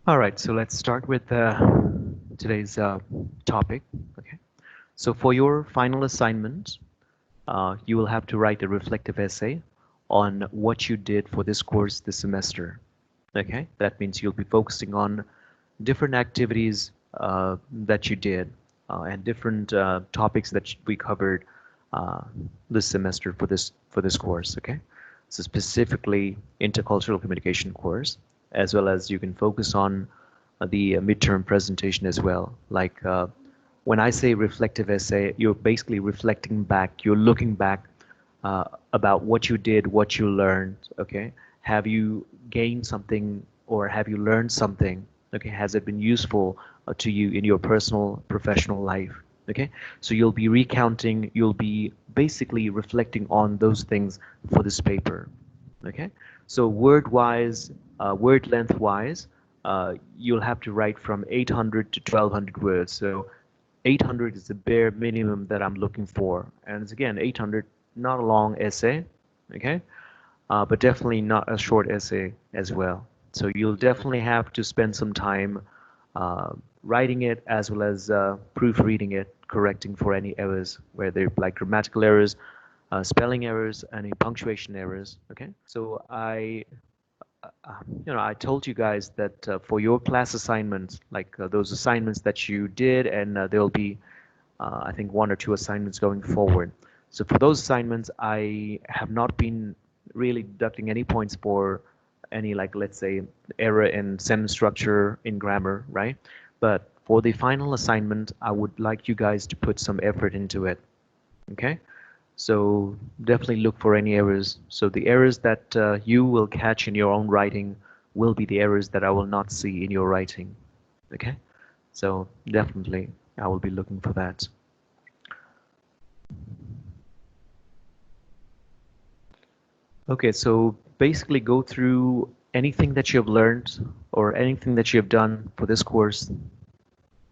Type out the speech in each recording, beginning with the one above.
All right, so let's start with today's topic. Okay, so for your final assignment, you will have to write a reflective essay on what you did for this course this semester. Okay, that means you'll be focusing on different activities that you did and different topics that we covered uh, this semester for this course. Okay, so specifically intercultural communication course, as well as you can focus on the midterm presentation as well. Like when I say reflective essay, you're basically reflecting back, you're looking back uh, about what you did, what you learned. Okay, have you gained something or have you learned something? Okay, has it been useful to you in your personal, professional life? Okay, so you'll be recounting, you'll be basically reflecting on those things for this paper. Okay, so word wise, word length wise, you'll have to write from 800 to 1200 words. So 800 is the bare minimum that I'm looking for. And it's again 800, not a long essay, okay, but definitely not a short essay as well. So you'll definitely have to spend some time uh, writing it as well as proofreading it, correcting for any errors, whether like grammatical errors, spelling errors, any punctuation errors. Okay, so I told you guys that for your class assignments, like those assignments that you did, and there'll be, I think, one or two assignments going forward. So for those assignments, I have not been really deducting any points for any, like, let's say, error in sentence structure, in grammar, right? But for the final assignment, I would like you guys to put some effort into it, okay? So definitely look for any errors. So the errors that you will catch in your own writing will be the errors that I will not see in your writing. Okay? So definitely I will be looking for that. Okay, so basically go through anything that you have learned or anything that you have done for this course,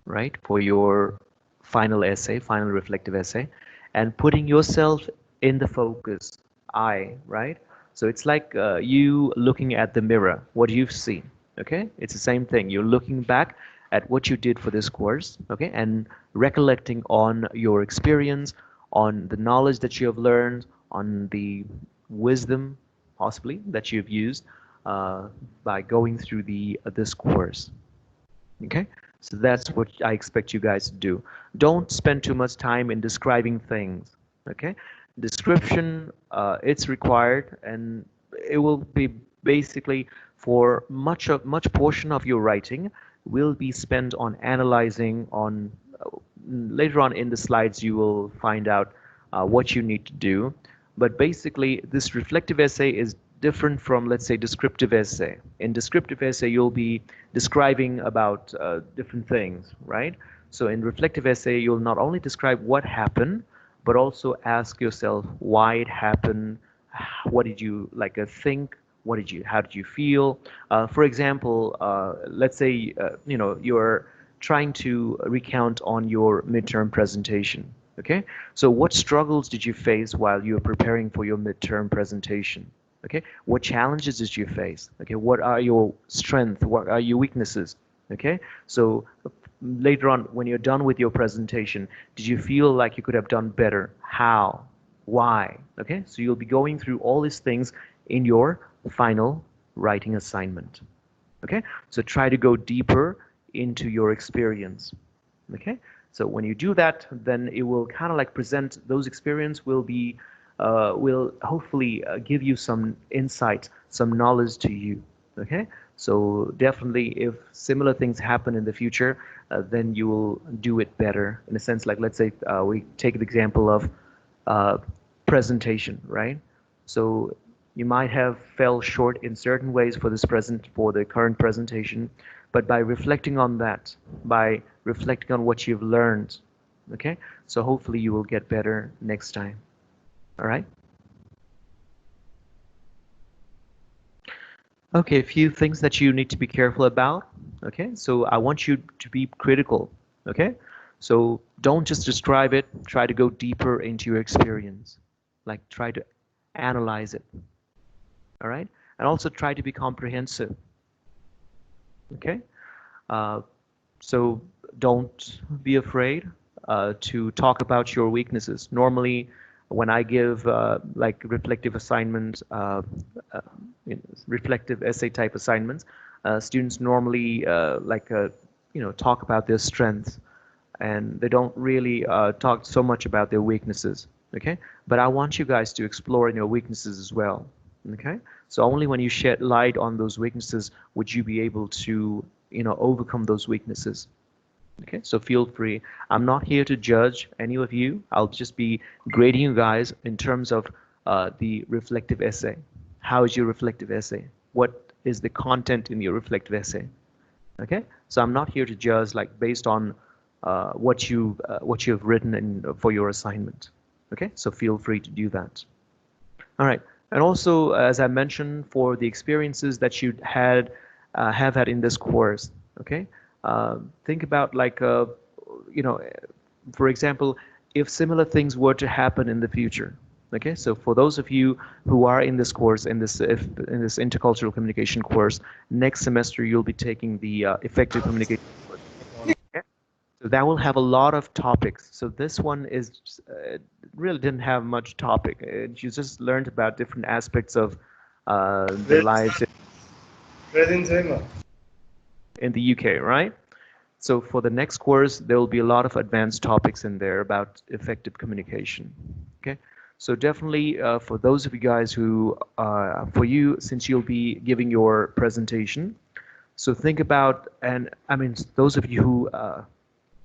right? For your final essay, final reflective essay, and putting yourself in the focus, I, right? So it's like you looking at the mirror, what you've seen, okay? It's the same thing. You're looking back at what you did for this course, okay? And recollecting on your experience, on the knowledge that you have learned, on the wisdom, possibly, that you've used uh, by going through this course. Okay, so that's what I expect you guys to do. Don't spend too much time in describing things. Okay, description, it's required, and it will be basically for much portion of your writing will be spent on analyzing. On later on in the slides, you will find out what you need to do. But basically, this reflective essay is different from, let's say, descriptive essay. In descriptive essay, you'll be describing about different things, right? So in reflective essay, you'll not only describe what happened, but also ask yourself why it happened, what did you like think, how did you feel? For example, let's say you're trying to recount on your midterm presentation. Okay, so what struggles did you face while you were preparing for your midterm presentation? Okay, what challenges did you face? Okay, what are your strengths? What are your weaknesses? Okay, so later on, when you're done with your presentation, did you feel like you could have done better? How? Why? Okay, so you'll be going through all these things in your final writing assignment. Okay, so try to go deeper into your experience. Okay, so when you do that, then it will kind of like present those experience will hopefully give you some insight, some knowledge to you. Okay, so definitely if similar things happen in the future, then you will do it better. In a sense, like let's say we take the example of uh, presentation, right? So you might have fell short in certain ways for the current presentation, but by reflecting on that, by reflecting on what you've learned, okay? So hopefully you will get better next time. All right? Okay, a few things that you need to be careful about. Okay, so I want you to be critical. Okay, so don't just describe it, try to go deeper into your experience. Like try to analyze it. All right, and also try to be comprehensive. Okay, Uh, so don't be afraid to talk about your weaknesses. Normally, when I give like reflective assignments, you know, reflective essay type assignments, students normally talk about their strengths, and they don't really talk so much about their weaknesses. Okay, but I want you guys to explore your weaknesses as well. Okay, so only when you shed light on those weaknesses would you be able to, overcome those weaknesses. Okay, so feel free. I'm not here to judge any of you. I'll just be grading you guys in terms of the reflective essay. How is your reflective essay? What is the content in your reflective essay? Okay, so I'm not here to judge like based on what you've written for your assignment. Okay, so feel free to do that. All right, and also as I mentioned, for the experiences that you had have had in this course. Okay, think about like you know, for example, if similar things were to happen in the future. Okay, so for those of you who are in this course, in this intercultural communication course, next semester you'll be taking the effective communication course. Okay? So that will have a lot of topics. So this one is really didn't have much topic. You just learned about different aspects of the lives in the UK, right? So for the next course, there will be a lot of advanced topics in there about effective communication. Okay, so definitely for those of you guys who, for you, since you'll be giving your presentation, so think about, and I mean, those of you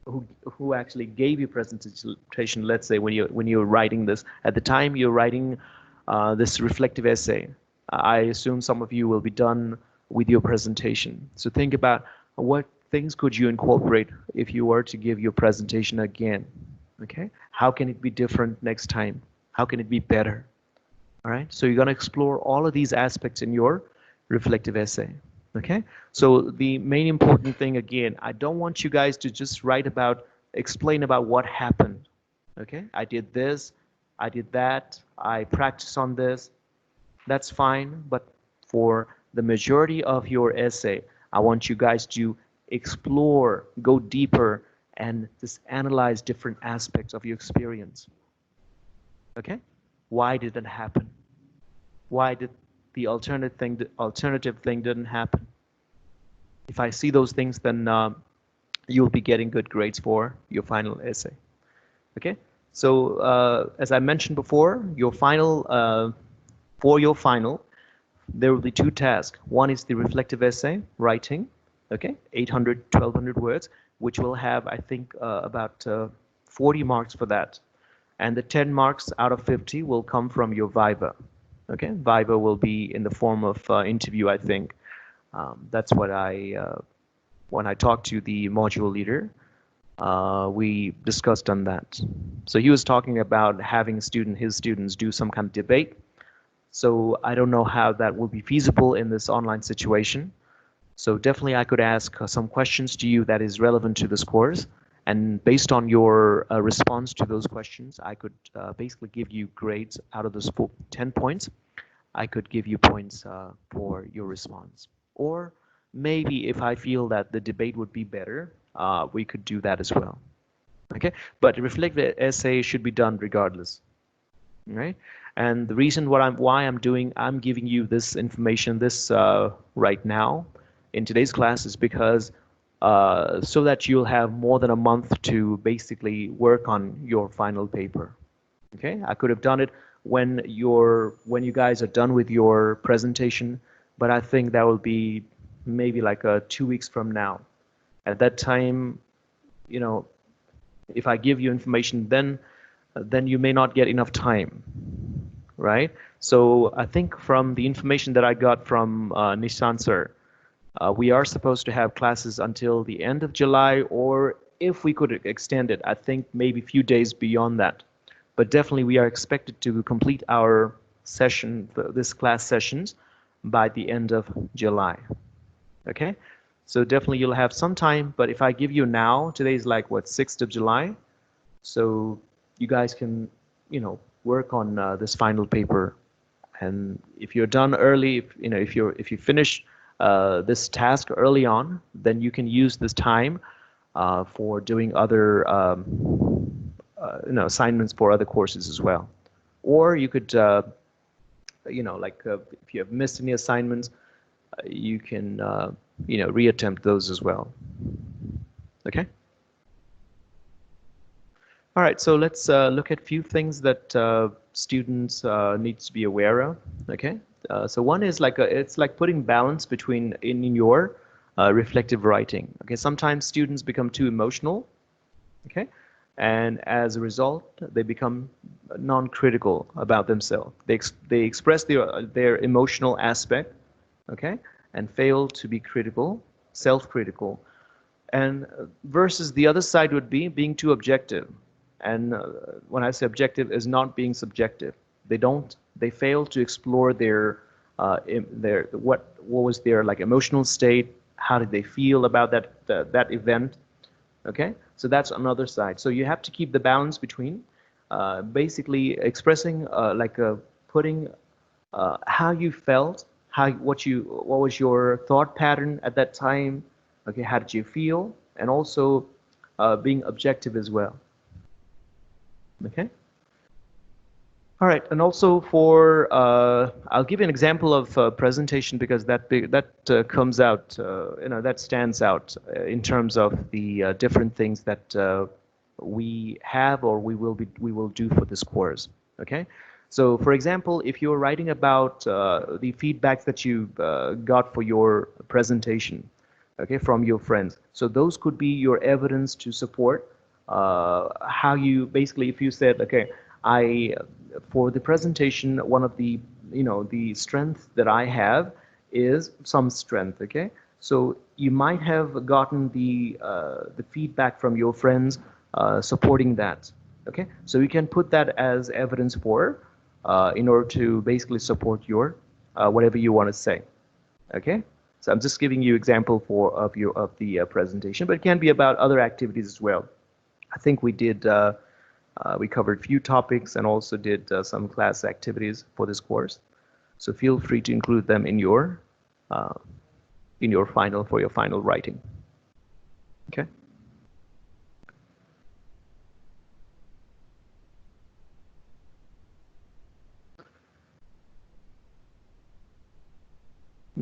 who actually gave your presentation, let's say when you're writing this, at the time you're writing this reflective essay, I assume some of you will be done with your presentation. So think about what things could you incorporate if you were to give your presentation again. Okay, how can it be different next time? How can it be better? All right, so you're going to explore all of these aspects in your reflective essay. Okay, so the main important thing again, I don't want you guys to just explain about what happened. Okay, I did this, I did that, I practiced on this. That's fine, but for the majority of your essay, I want you guys to explore, go deeper, and just analyze different aspects of your experience. Okay, why did it happen? Why did the alternative thing didn't happen? If I see those things, then you'll be getting good grades for your final essay. Okay, so as I mentioned before, for your final, there will be two tasks. One is the reflective essay writing, okay, 800, 1200 words, which will have, I think, about 40 marks for that. And the 10 marks out of 50 will come from your Viva. Okay, Viva will be in the form of interview, I think. That's what when I talked to the module leader, we discussed on that. So he was talking about having his students do some kind of debate. So I don't know how that will be feasible in this online situation. So definitely I could ask some questions to you that is relevant to this course. And based on your response to those questions, I could basically give you grades out of those 10 points. I could give you points for your response. Or maybe if I feel that the debate would be better, we could do that as well. Okay, but reflective essay should be done regardless. Right? And the reason why I'm giving you this information right now in today's class is because so that you'll have more than a month to basically work on your final paper. Okay, I could have done it when you guys are done with your presentation, but I think that will be maybe like 2 weeks from now. At that time, if I give you information, then you may not get enough time, right? So I think from the information that I got from Nishan sir, we are supposed to have classes until the end of July, or if we could extend it, I think maybe a few days beyond that. But definitely we are expected to complete our this class sessions by the end of July. Okay? So definitely you'll have some time, but if I give you now, today is like what, 6th of July? So you guys can, work on this final paper. And if you're done early, if you finish this task early on, then you can use this time for doing other assignments for other courses as well. Or you could, if you have missed any assignments, you can, reattempt those as well. Okay. All right, so let's look at a few things that students need to be aware of. Okay, so one is it's like putting balance between in your reflective writing. Okay, sometimes students become too emotional. Okay, and as a result, they become non-critical about themselves. They express their emotional aspect. Okay, and fail to be critical, self-critical. And versus the other side would be being too objective. And when I say objective, is not being subjective. They fail to explore what was their like emotional state, how did they feel about that event. Okay, so that's another side. So you have to keep the balance between basically expressing putting how you felt, what was your thought pattern at that time. Okay, how did you feel, and also being objective as well. Okay. All right, and also for I'll give you an example of presentation because that comes out, that stands out in terms of the different things that we have or we will do for this course. Okay, so for example, if you're writing about the feedbacks that you got for your presentation, okay, from your friends, so those could be your evidence to support how you basically, if you said, okay, for the presentation, one of the strength that I have is some strength. Okay, so you might have gotten the feedback from your friends supporting that. Okay, so you can put that as evidence for in order to basically support your whatever you want to say. Okay, so I'm just giving you example of the presentation, but it can be about other activities as well. I think we covered few topics and also did some class activities for this course. So feel free to include them in your final writing. Okay.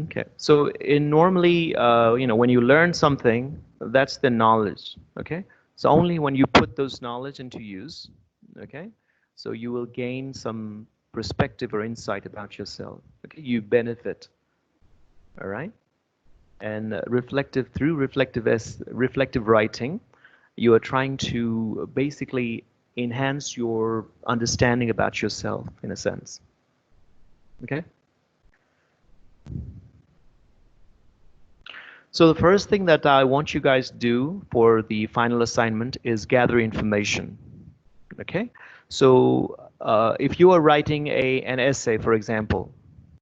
Okay. So normally, when you learn something, that's the knowledge. Okay. So only when you put those knowledge into use, okay, so you will gain some perspective or insight about yourself. Okay, you benefit. All right. And through reflective writing, you are trying to basically enhance your understanding about yourself in a sense. Okay. So the first thing that I want you guys to do for the final assignment is gather information. Okay, so if you are writing an essay, for example,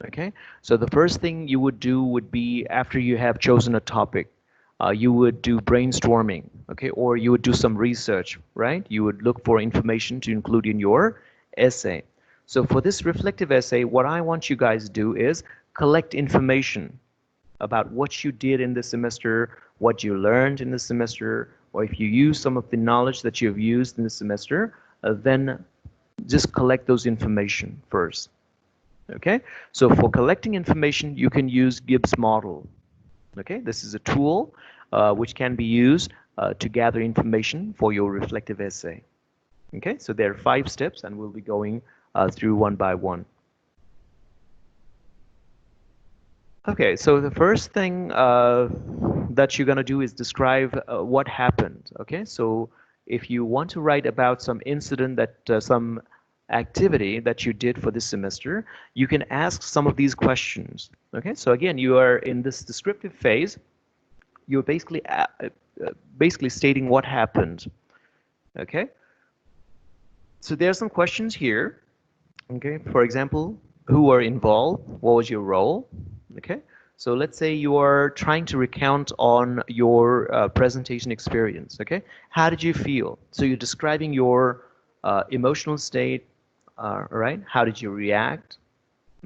okay, so the first thing you would do would be after you have chosen a topic, you would do brainstorming, okay, or you would do some research, right? You would look for information to include in your essay. So for this reflective essay, what I want you guys to do is collect information about what you did in the semester, what you learned in the semester, or if you use some of the knowledge that you've used in the semester, then just collect those information first. Okay, so for collecting information, you can use Gibbs model. Okay, this is a tool which can be used to gather information for your reflective essay. Okay, so there are 5 steps, and we'll be going through one by one. Okay, so the first thing that you're going to do is describe what happened. Okay, so if you want to write about some incident some activity that you did for this semester, you can ask some of these questions. Okay, so again, you are in this descriptive phase. You're basically stating what happened. Okay, so there are some questions here. Okay, for example, who were involved? What was your role? Okay, so let's say you are trying to recount on your presentation experience. Okay, how did you feel? So you're describing your emotional state, right? How did you react?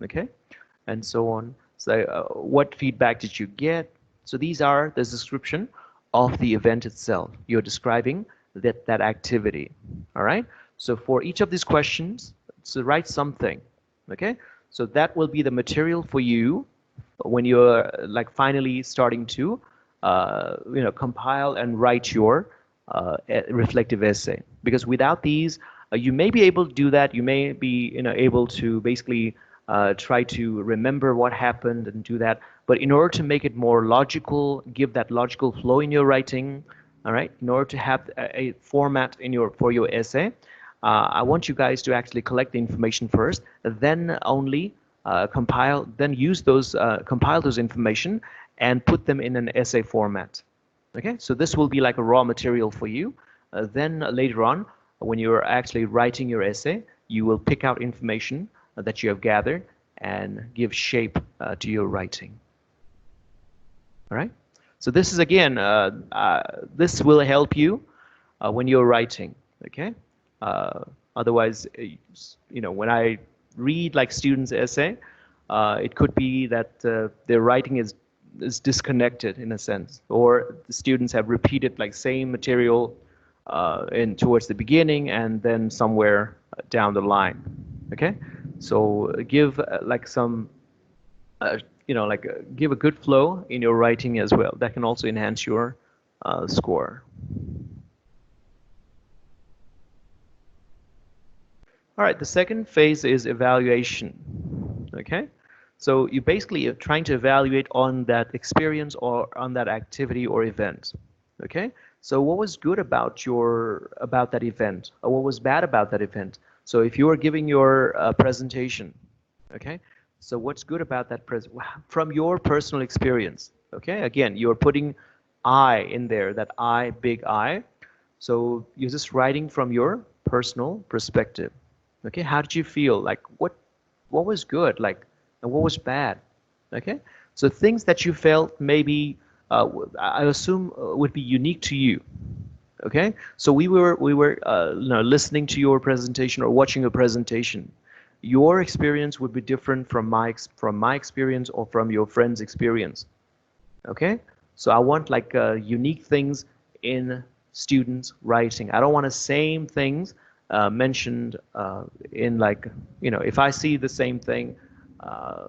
Okay, and so on. So what feedback did you get? So these are the description of the event itself. You're describing that activity. All right. So for each of these questions, so write something. Okay. So that will be the material for you when you're like finally starting to compile and write your reflective essay. Because without these, you may be able to do that. You may be able to basically try to remember what happened and do that. But in order to make it more logical, give that logical flow in your writing, all right, in order to have a format for your essay, I want you guys to actually collect the information first, then only then use compile those information and put them in an essay format. Okay, so this will be like a raw material for you. Then later on, when you're actually writing your essay, you will pick out information that you have gathered and give shape to your writing. All right. So this is again, this will help you when you're writing. Okay. Otherwise, when I read like students' essay, it could be that their writing is disconnected in a sense, or the students have repeated like same material towards the beginning and then somewhere down the line. Okay, so give like some give a good flow in your writing as well. That can also enhance your score. All right, the second phase is evaluation. Okay, so you basically are trying to evaluate on that experience or on that activity or event. Okay, so what was good about that event, or what was bad about that event? So if you are giving your presentation, okay, so what's good about that from your personal experience? Okay, again, you're putting I in there, that I, big I. So you're just writing from your personal perspective. Okay, how did you feel? Like what was good? Like, and what was bad? Okay, so things that you felt maybe I assume would be unique to you. Okay, so we were listening to your presentation or watching a presentation. Your experience would be different from my experience or from your friend's experience. Okay, so I want like unique things in students writing. I don't want the same things mentioned in like, if I see the same thing, uh,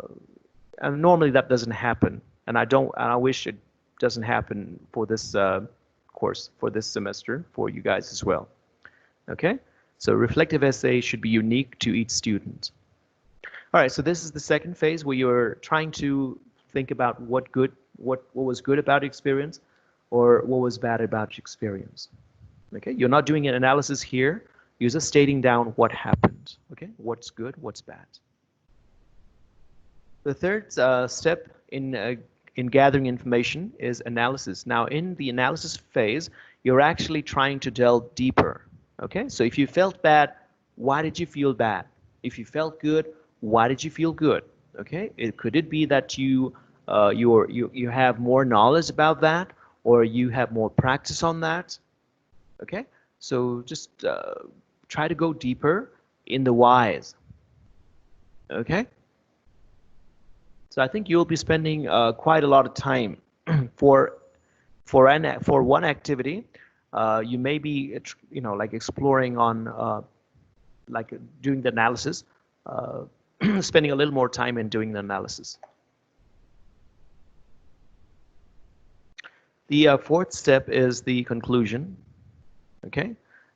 and normally that doesn't happen, and I wish it doesn't happen for this course, for this semester, for you guys as well. Okay, so reflective essay should be unique to each student. All right, so this is the second phase where you're trying to think about what was good about experience or what was bad about experience. Okay, you're not doing an analysis here. You're just stating down what happened. Okay, what's good, what's bad. The third step in gathering information is analysis. Now, in the analysis phase, you're actually trying to delve deeper. Okay, so if you felt bad, why did you feel bad? If you felt good, why did you feel good? Okay, could it be that you have more knowledge about that, or you have more practice on that? Okay, so just try to go deeper in the whys. Okay. So I think you'll be spending quite a lot of time for one activity. You may be like exploring on like doing the analysis, spending a little more time in doing the analysis. The fourth step is the conclusion. Okay,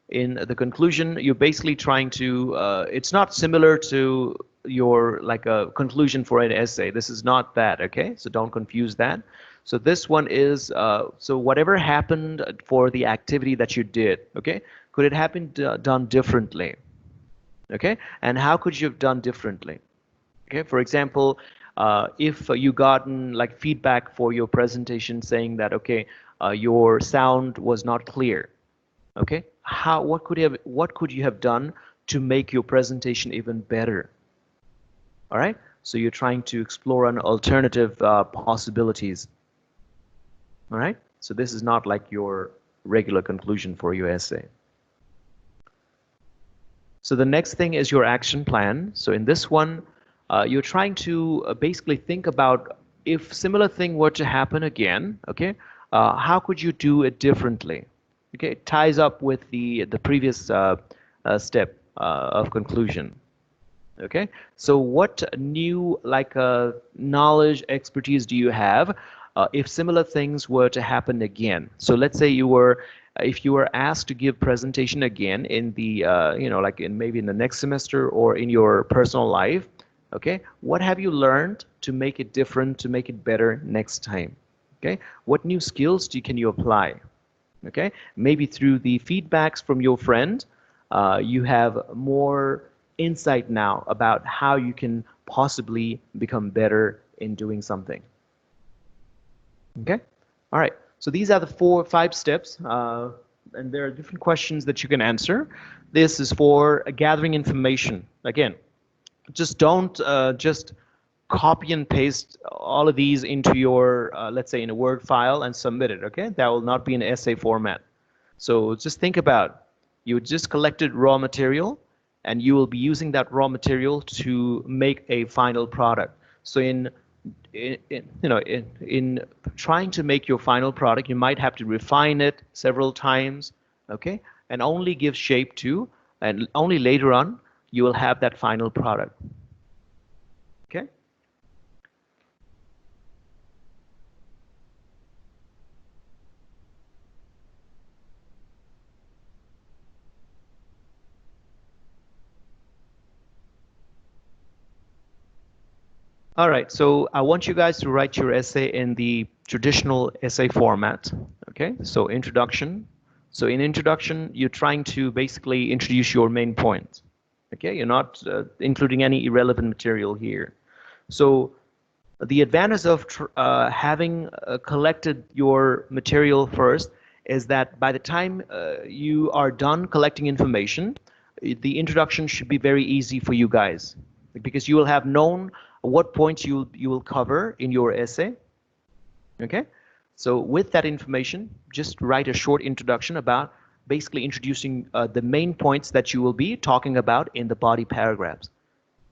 in the conclusion, you're basically trying to. It's not similar to your like a conclusion for an essay. This is not that. Okay, so don't confuse that. So this one is so whatever happened for the activity that you did. Okay, could it have been done differently? Okay, and how could you have done differently? Okay, for example, if you gotten like feedback for your presentation saying that okay, your sound was not clear. Okay, what could you have done to make your presentation even better? All right, so you're trying to explore an alternative possibilities. All right, so this is not like your regular conclusion for your essay. So the next thing is your action plan. So in this one, you're trying to basically think about if similar thing were to happen again, okay, how could you do it differently? Okay, it ties up with the previous step of conclusion. Okay, so what new like knowledge, expertise do you have if similar things were to happen again? So let's say you were, if you were asked to give presentation again in the, like in maybe in the next semester or in your personal life, okay, what have you learned to make it different, to make it better next time? Okay, what new skills can you apply? Okay, maybe through the feedbacks from your friend, you have more insight now about how you can possibly become better in doing something. Okay, all right, so these are the 5 steps, and there are different questions that you can answer. This is for gathering information. Again, just don't just copy and paste all of these into your, let's say, in a Word file and submit it, okay? That will not be an essay format. So just think about, you just collected raw material and you will be using that raw material to make a final product. So in trying to make your final product, you might have to refine it several times, okay? And only give shape to, and only later on, you will have that final product, okay? All right, so I want you guys to write your essay in the traditional essay format. Okay, so introduction. So in introduction, you're trying to basically introduce your main point. Okay, you're not including any irrelevant material here. So the advantage of having collected your material first is that by the time you are done collecting information, the introduction should be very easy for you guys because you will have known what points you will cover in your essay. Okay, so with that information, just write a short introduction about basically introducing the main points that you will be talking about in the body paragraphs.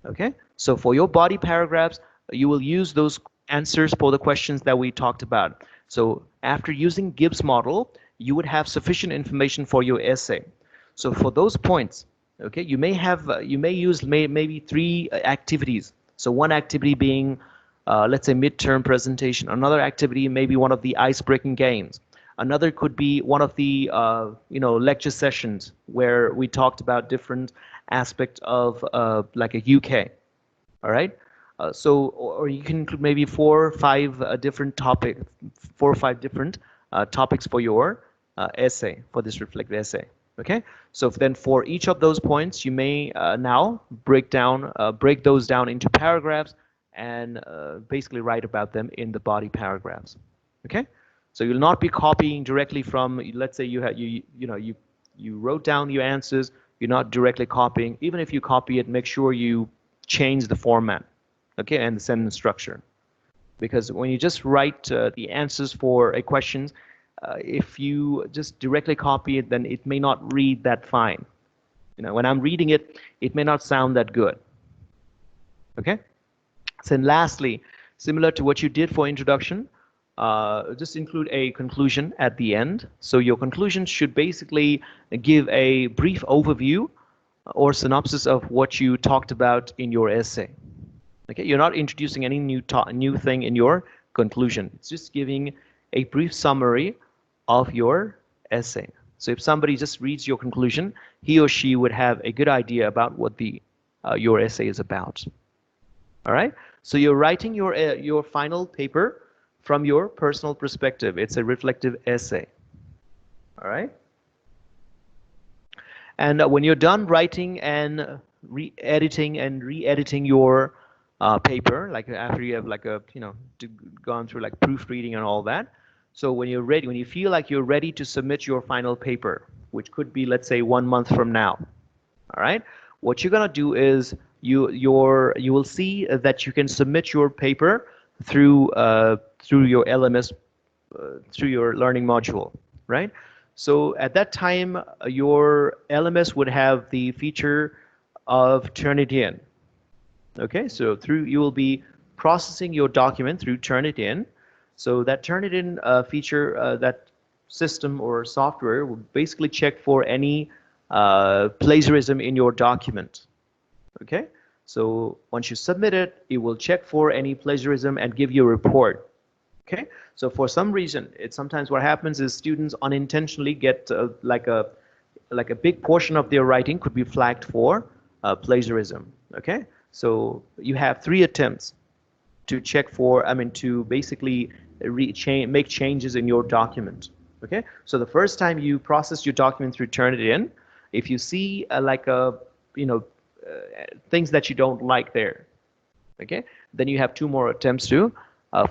Okay, so for your body paragraphs, you will use those answers for the questions that we talked about. So after using Gibbs model, you would have sufficient information for your essay. So for those points, okay, you may have you may use maybe 3 activities. So one activity being, let's say, midterm presentation. Another activity may be one of the ice-breaking games. Another could be one of the lecture sessions where we talked about different aspects of like a UK. All right. So, or you can include maybe 4 or 5 different topics, 4 or 5 different topics for your essay, for this reflective essay. Okay. So then for each of those points, you may now break those down into paragraphs and basically write about them in the body paragraphs. Okay. So you'll not be copying directly from, let's say you wrote down your answers, you're not directly copying. Even if you copy it, make sure you change the format, okay, and the sentence structure. Because when you just write the answers for a question, if you just directly copy it, then it may not read that fine. When I'm reading it, it may not sound that good. Okay? So then lastly, similar to what you did for introduction, just include a conclusion at the end. So your conclusion should basically give a brief overview or synopsis of what you talked about in your essay. Okay, you're not introducing any new thing in your conclusion. It's just giving a brief summary of your essay. So if somebody just reads your conclusion, he or she would have a good idea about what your essay is about. All right. So you're writing your final paper from your personal perspective. It's a reflective essay. All right. And when you're done writing and re-editing your paper, like after you have like gone through like proofreading and all that. So when you're ready, when you feel like you're ready to submit your final paper, which could be, let's say, 1 month from now, all right, what you're gonna do is you will see that you can submit your paper through your LMS, through your learning module, right? So at that time, your LMS would have the feature of turn it in. Okay, so you will be processing your document through Turnitin. So that Turnitin feature, that system or software will basically check for any plagiarism in your document. Okay, so once you submit it, it will check for any plagiarism and give you a report. Okay, so for some reason, sometimes what happens is students unintentionally get like a big portion of their writing could be flagged for plagiarism. Okay, so you have 3 attempts to check for, to basically make changes in your document. Okay, so the first time you process your document through Turnitin, if you see things that you don't like there, okay, then you have 2 more attempts to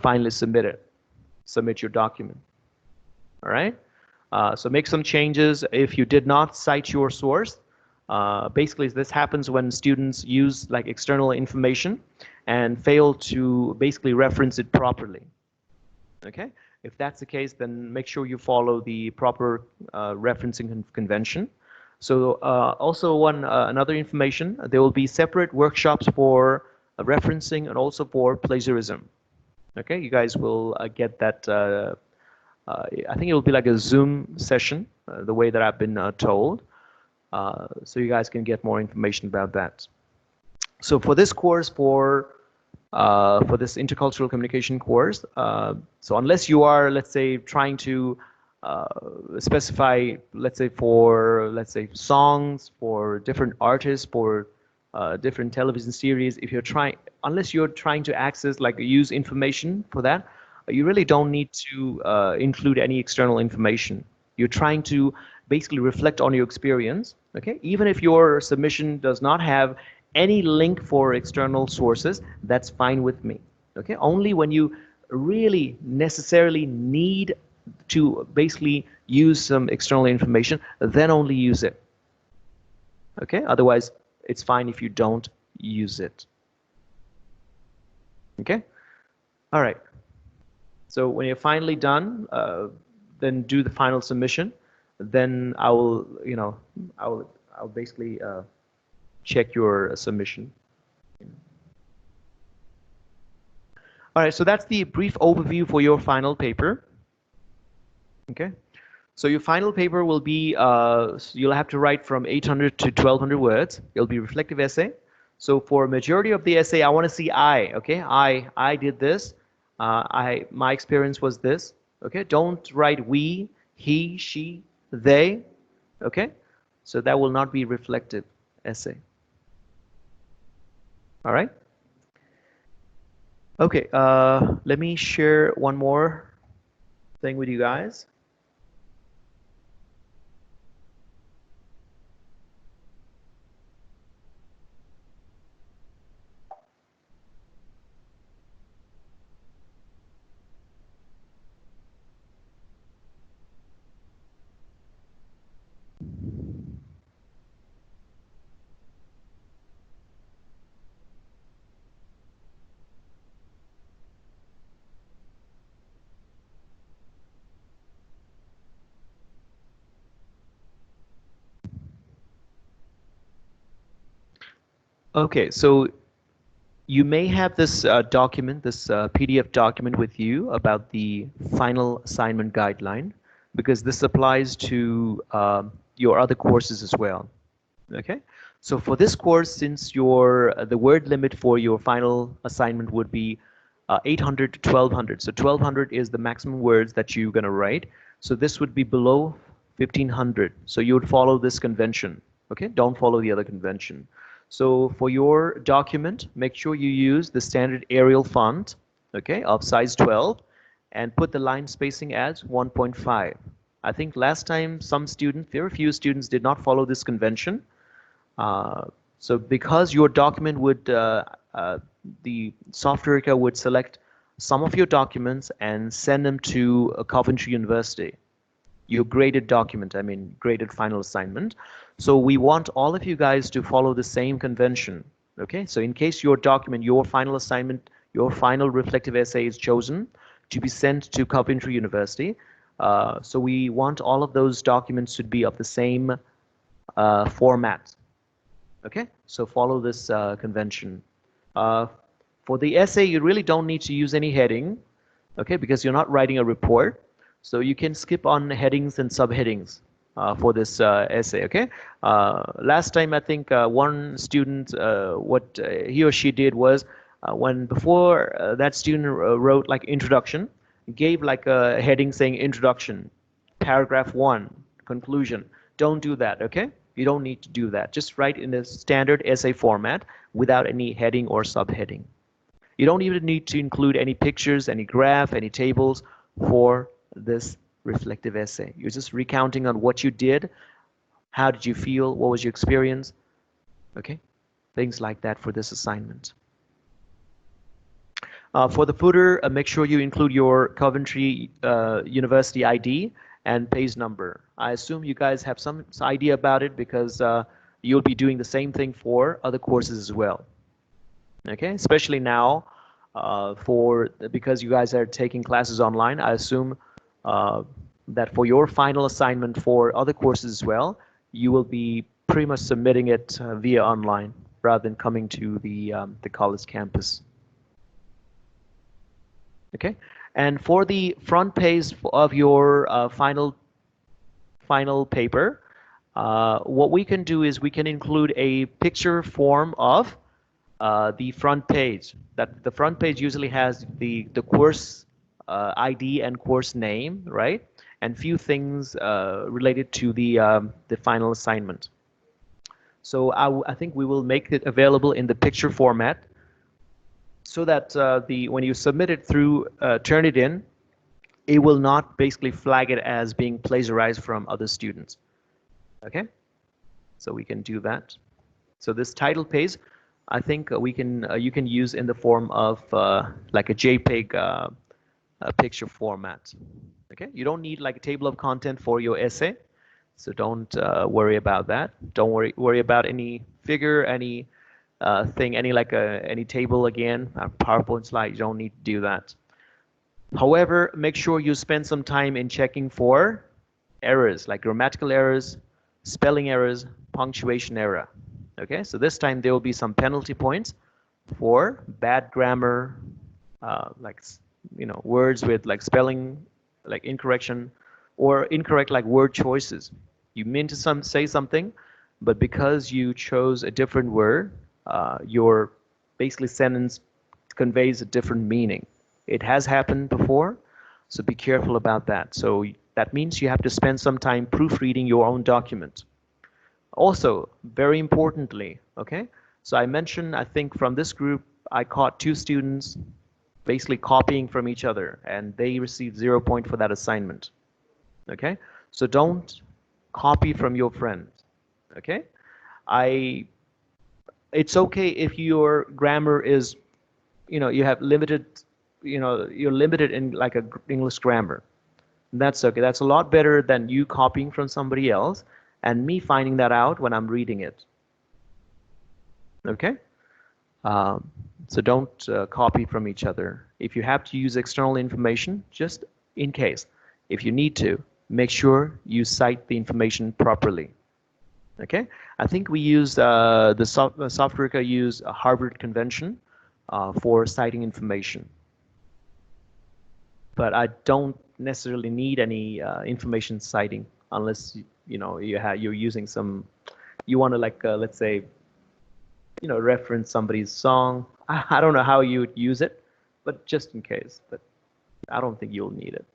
finally submit your document. All right, so make some changes. If you did not cite your source, basically this happens when students use like external information and fail to basically reference it properly. Okay, if that's the case, then make sure you follow the proper referencing convention. So also another information, there will be separate workshops for referencing and also for plagiarism. Okay, you guys will get that. I think it will be like a Zoom session, the way that I've been told. So you guys can get more information about that. So for this course, for this intercultural communication course, so unless you are, let's say, trying to specify, let's say songs for different artists, for different television series, unless you're trying to access, like use information for that, you really don't need to include any external information. You're trying to basically reflect on your experience, okay? Even if your submission does not have any link for external sources, that's fine with me, okay? Only when you really necessarily need to basically use some external information, then only use it, okay? Otherwise, it's fine if you don't use it, okay? All right. So when you're finally done, then do the final submission. Then I'll basically check your submission. All right, so that's the brief overview for your final paper. Okay, so your final paper will be, you'll have to write from 800 to 1200 words. It'll be reflective essay. So for a majority of the essay, I want to see okay? I did this. My experience was this. Okay, don't write we, he, she, they. Okay, so that will not be reflective essay. All right. Okay, let me share one more thing with you guys. Okay, so you may have this document, this PDF document with you about the final assignment guideline, because this applies to your other courses as well. Okay, so for this course, since the word limit for your final assignment would be 800 to 1200, so 1200 is the maximum words that you're going to write. So this would be below 1500. So you would follow this convention. Okay, don't follow the other convention. So for your document, make sure you use the standard Arial font, okay, of size 12, and put the line spacing as 1.5. I think last time very few students did not follow this convention. So because your document would, the Softwarica would select some of your documents and send them to Coventry University. Your graded document, graded final assignment. So we want all of you guys to follow the same convention, okay? So in case your document, your final assignment, your final reflective essay is chosen to be sent to Coventry University, so we want all of those documents to be of the same format, okay? So follow this convention. For the essay, you really don't need to use any heading, okay, because you're not writing a report. So you can skip on headings and subheadings for this essay, okay? Last time, I think one student, what he or she did was when before that student wrote like introduction, gave like a heading saying introduction, paragraph 1, conclusion. Don't do that, okay? You don't need to do that. Just write in a standard essay format without any heading or subheading. You don't even need to include any pictures, any graph, any tables for this reflective essay. You're just recounting on what you did, how did you feel, what was your experience, okay? Things like that for this assignment. For the footer, make sure you include your Coventry University ID and page number. I assume you guys have some idea about it because you'll be doing the same thing for other courses as well. Okay, especially now because you guys are taking classes online, I assume that for your final assignment for other courses as well, you will be pretty much submitting it via online rather than coming to the college campus. Okay, and for the front page of your final paper, what we can do is we can include a picture form of the front page. That the front page usually has the course ID and course name, right? And few things related to the final assignment. So I think we will make it available in the picture format so that when you submit it through, turn it in, it will not basically flag it as being plagiarized from other students. Okay, so we can do that. So this title page, I think you can use in the form of like a JPEG picture format. Okay, you don't need like a table of content for your essay, so don't worry about that. Don't worry about any figure, any thing, any table again, a PowerPoint slide. You don't need to do that. However, make sure you spend some time in checking for errors like grammatical errors, spelling errors, punctuation error. Okay, so this time there will be some penalty points for bad grammar, like words with like spelling, like incorrection, or incorrect like word choices. You mean to say something, but because you chose a different word, your basically sentence conveys a different meaning. It has happened before, so be careful about that. So that means you have to spend some time proofreading your own document. Also, very importantly, okay, so I mentioned, I think from this group, I caught 2 students basically copying from each other, and they received 0 point for that assignment. Okay, so don't copy from your friends. Okay, it's okay if your grammar is, you have limited, you're limited in like a English grammar. That's okay. That's a lot better than you copying from somebody else and me finding that out when I'm reading it. Okay? So don't copy from each other. If you have to use external information, just in case, if you need to, make sure you cite the information properly. Okay? I think we use the Softwarica use a Harvard Convention for citing information. But I don't necessarily need any information citing unless you're using some, you want to like let's say reference somebody's song. I don't know how you would use it, but just in case. But I don't think you'll need it.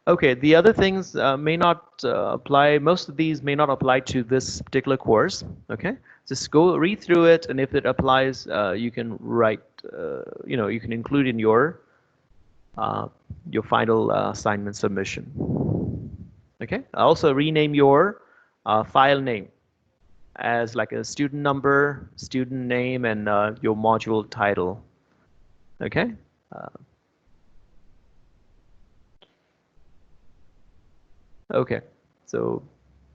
Okay, the other things may not apply. Most of these may not apply to this particular course. Okay, just go read through it, and if it applies, you can write. You can include in your final assignment submission. Okay. Also rename your file name as like a student number, student name, and your module title. Okay. Okay, so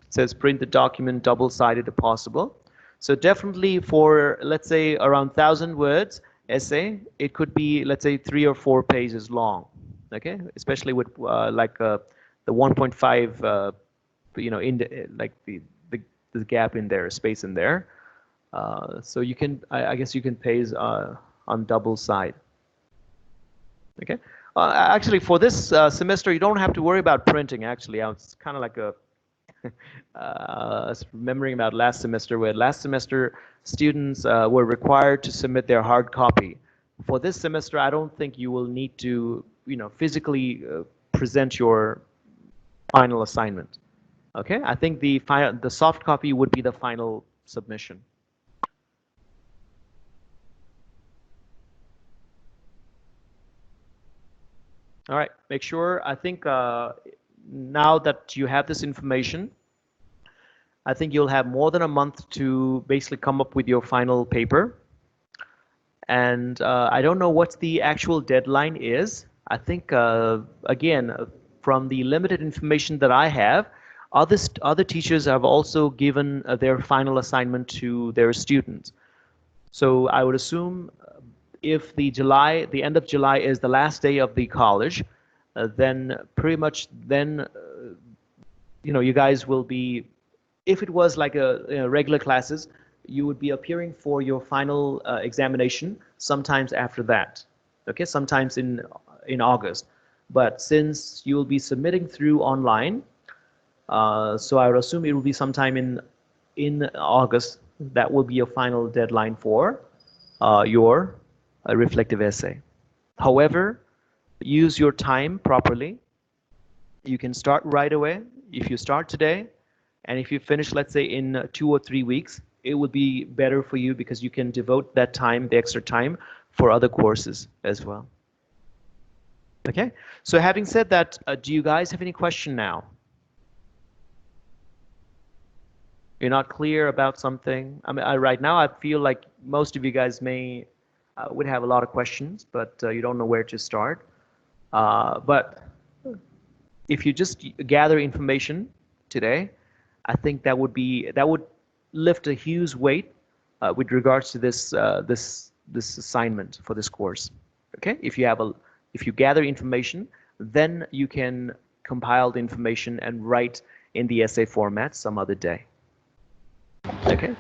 it says print the document double-sided if possible. So definitely for, let's say, around 1,000 words essay, it could be, let's say, 3 or 4 pages long. Okay, especially with the 1.5, like the this gap in there, space in there. So you can, I guess you can paste on double side. Okay. Actually, for this semester, you don't have to worry about printing. Actually, it's kind of like a remembering about last semester, where last semester students were required to submit their hard copy. For this semester, I don't think you will need to, physically present your final assignment. Okay, I think the soft copy would be the final submission. All right, make sure, I think now that you have this information, I think you'll have more than a month to basically come up with your final paper. And I don't know what the actual deadline is. I think, again, from the limited information that I have, other teachers have also given their final assignment to their students. So I would assume if the end of July is the last day of the college, then pretty much then, you guys will be, if it was like a regular classes, you would be appearing for your final examination sometimes after that. Okay, sometimes in August. But since you will be submitting through online, so I would assume it will be sometime in August. That will be your final deadline for your reflective essay. However, use your time properly. You can start right away. If you start today, and if you finish, let's say, in 2 or 3 weeks, it would be better for you because you can devote that time, the extra time, for other courses as well. Okay, so having said that, do you guys have any question now? You're not clear about something? I mean, right now I feel like most of you guys would have a lot of questions, but you don't know where to start. But if you just gather information today, I think that would lift a huge weight with regards to this assignment for this course. Okay, if you gather information, then you can compile the information and write in the essay format some other day. Okay.